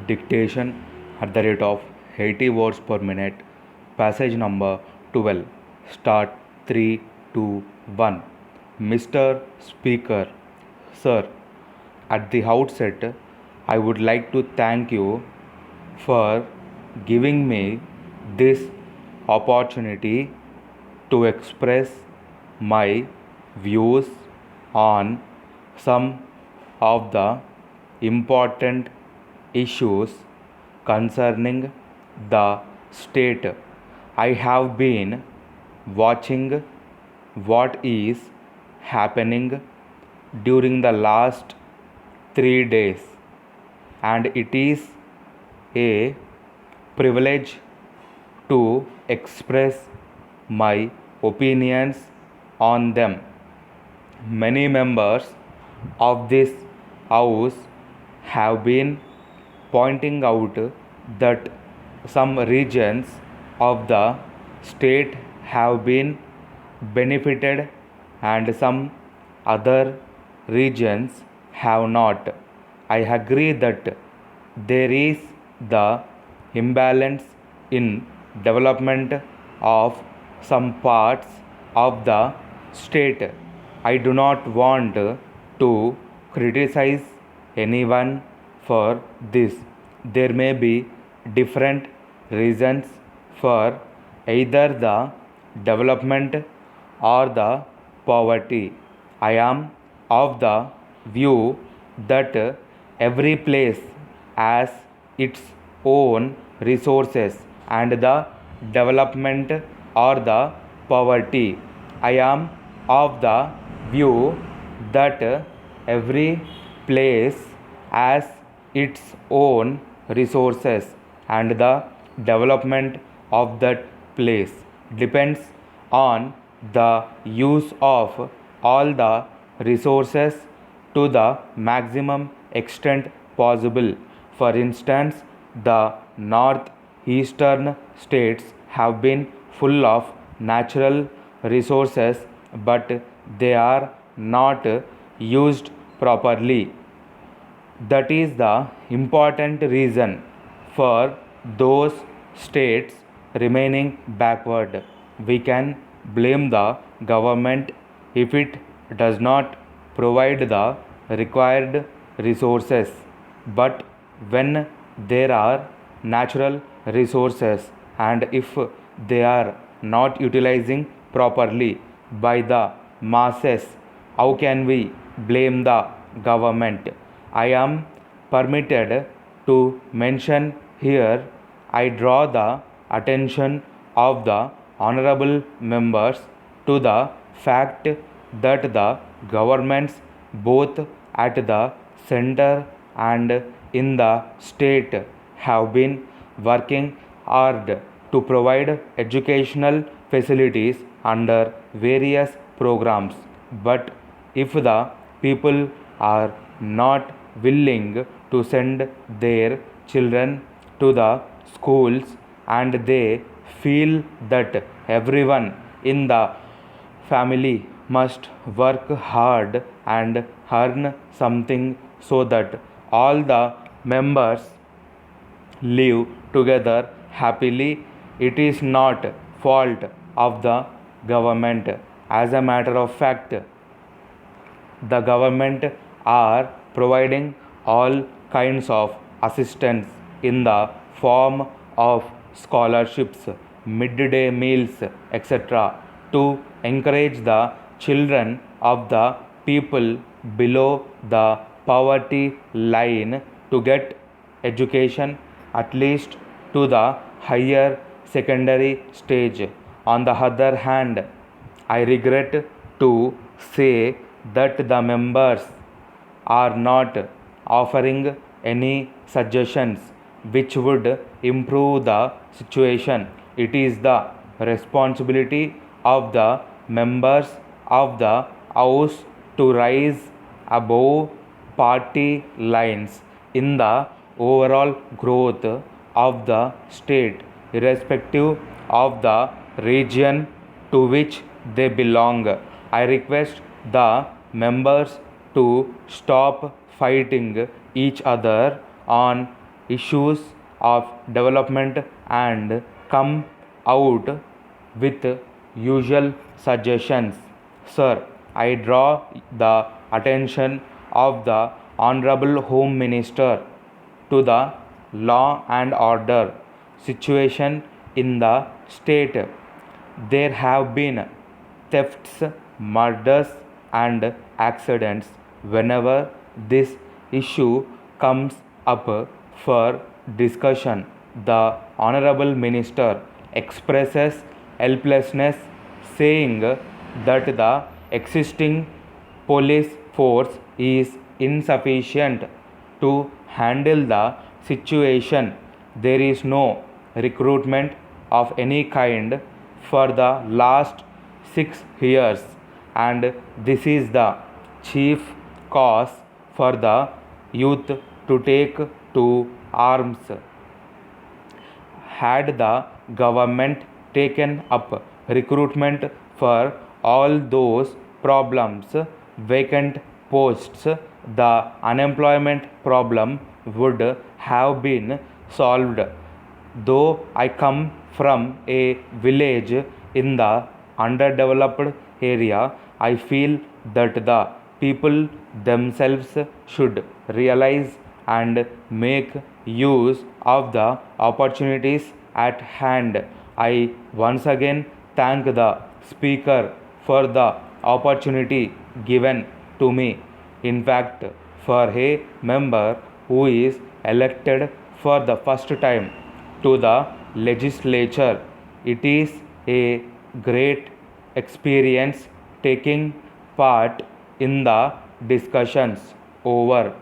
Dictation @ 80 words per minute. Passage number 12. Start 3, 2, 1. Mr. Speaker, Sir, at the outset, I would like to thank you for giving me this opportunity to express my views on some of the important issues concerning the state. I have been watching what is happening during the last 3 days, and it is a privilege to express my opinions on them. Many members of this house have been pointing out that some regions of the state have been benefited and some other regions have not. I agree that there is the imbalance in development of some parts of the state. I do not want to criticize anyone for this. There may be different reasons for either the development or the poverty. I am of the view that every place has its own resources and the development or the poverty. I am of the view that every place has its own resources and the development of that place depends on the use of all the resources to the maximum extent possible. For instance, the northeastern states have been full of natural resources, but they are not used properly. That is the important reason for those states remaining backward. We can blame the government if it does not provide the required resources. But when there are natural resources and if they are not utilizing properly by the masses, how can we blame the government? I am permitted to mention here, I draw the attention of the honorable members to the fact that the governments both at the center and in the state have been working hard to provide educational facilities under various programs. But if the people are not willing to send their children to the schools and they feel that everyone in the family must work hard and earn something so that all the members live together happily, it is not fault of the government. As a matter of fact, the government are providing all kinds of assistance in the form of scholarships, midday meals, etc., to encourage the children of the people below the poverty line to get education at least to the higher secondary stage. On the other hand, I regret to say that the members are not offering any suggestions which would improve the situation. It is the responsibility of the members of the house to rise above party lines in the overall growth of the state, irrespective of the region to which they belong. I request the members to stop fighting each other on issues of development and come out with usual suggestions. Sir, I draw the attention of the Honorable Home Minister to the law and order situation in the state. There have been thefts, murders, and accidents. Whenever this issue comes up for discussion, the Honorable Minister expresses helplessness, saying that the existing police force is insufficient to handle the situation. There is no recruitment of any kind for the last 6 years, and this is the chief cause for the youth to take to arms. Had the government taken up recruitment for all those problems, vacant posts, the unemployment problem would have been solved. Though I come from a village in the underdeveloped area, I feel that the people themselves should realize and make use of the opportunities at hand. I once again thank the Speaker for the opportunity given to me. In fact, for a member who is elected for the first time to the legislature, it is a great experience taking part in the discussions. Over.